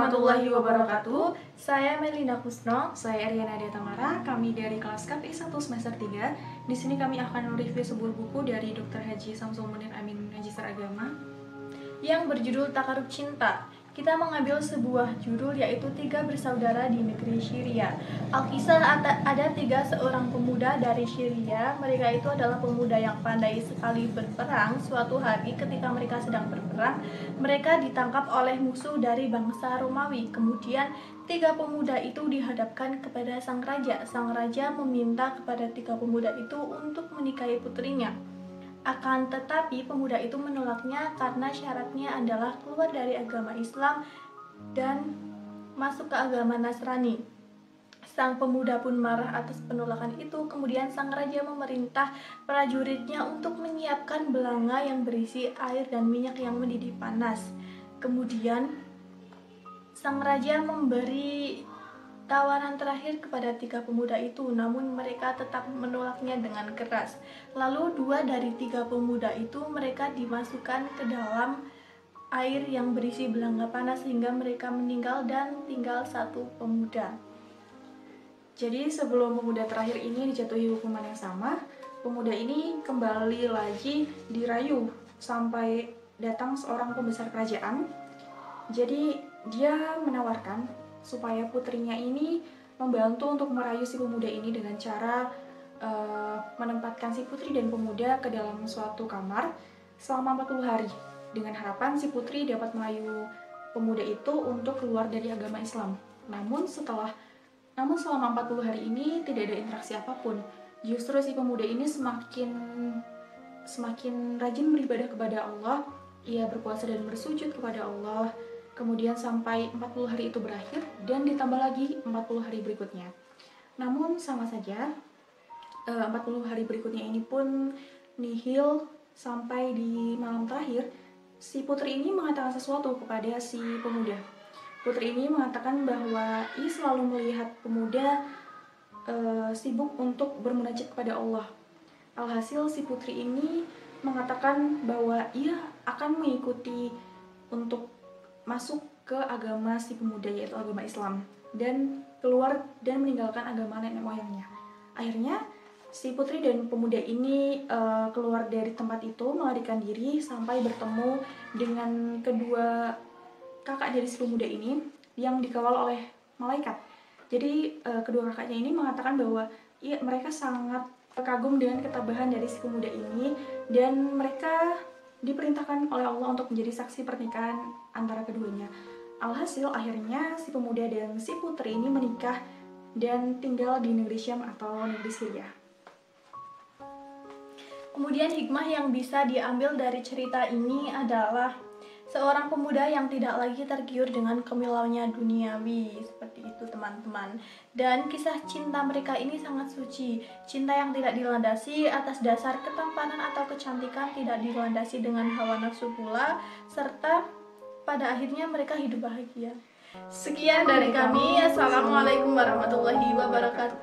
warahmatullahi wabarakatuh. Saya Melina Kusno. Saya Ariana Tamara. Kami dari kelas KPI 1 semester 3. Di sini kami akan mereview sebuah buku dari Dr. Haji Samsul Munir Amin, Magister Agama, yang berjudul Takarub Cinta. Kita mengambil sebuah judul yaitu 3 bersaudara di negeri Syria. Alkisah ada 3 seorang pemuda dari Syria. Mereka itu adalah pemuda yang pandai sekali berperang. Suatu hari ketika mereka sedang berperang, mereka ditangkap oleh musuh dari bangsa Romawi. Kemudian 3 pemuda itu dihadapkan kepada sang raja. Sang raja meminta kepada 3 pemuda itu untuk menikahi putrinya. Akan tetapi pemuda itu menolaknya karena syaratnya adalah keluar dari agama Islam dan masuk ke agama Nasrani. Sang pemuda pun marah atas penolakan itu. Kemudian sang raja memerintah prajuritnya untuk menyiapkan belanga yang berisi air dan minyak yang mendidih panas. Kemudian sang raja memberi tawaran terakhir kepada 3 pemuda itu, namun mereka tetap menolaknya dengan keras. Lalu 2 dari 3 pemuda itu mereka dimasukkan ke dalam air yang berisi belanga panas sehingga mereka meninggal dan tinggal 1 pemuda. Jadi sebelum pemuda terakhir ini dijatuhi hukuman yang sama, pemuda ini kembali lagi dirayu sampai datang seorang pembesar kerajaan. Jadi dia menawarkan supaya putrinya ini membantu untuk merayu si pemuda ini dengan cara menempatkan si putri dan pemuda ke dalam suatu kamar selama 40 hari dengan harapan si putri dapat merayu pemuda itu untuk keluar dari agama Islam. Namun selama 40 hari ini tidak ada interaksi apapun. Justru si pemuda ini semakin rajin beribadah kepada Allah. Ia berpuasa dan bersujud kepada Allah. Kemudian sampai 40 hari itu berakhir dan ditambah lagi 40 hari berikutnya. Namun sama saja 40 hari berikutnya ini pun nihil sampai di malam terakhir si putri ini mengatakan sesuatu kepada si pemuda. Putri ini mengatakan bahwa ia selalu melihat pemuda sibuk untuk bermunajat kepada Allah. Alhasil si putri ini mengatakan bahwa ia akan mengikuti untuk masuk ke agama si pemuda, yaitu agama Islam, dan keluar dan meninggalkan agama nenek moyangnya. Akhirnya si putri dan pemuda ini keluar dari tempat itu, melarikan diri sampai bertemu dengan kedua kakak dari si pemuda ini yang dikawal oleh malaikat. Jadi kedua kakaknya ini mengatakan bahwa mereka sangat kagum dengan ketabahan dari si pemuda ini dan mereka diperintahkan oleh Allah untuk menjadi saksi pernikahan antara keduanya. Alhasil akhirnya si pemuda dan si putri ini menikah dan tinggal di negeri Syam atau negeri Syria. Kemudian hikmah yang bisa diambil dari cerita ini adalah seorang pemuda yang tidak lagi tergiur dengan kemilauannya duniawi, seperti itu teman-teman. Dan kisah cinta mereka ini sangat suci. Cinta yang tidak dilandasi atas dasar ketampanan atau kecantikan, tidak dilandasi dengan hawa nafsu pula, serta pada akhirnya mereka hidup bahagia. Sekian dari kami. Assalamualaikum warahmatullahi wabarakatuh.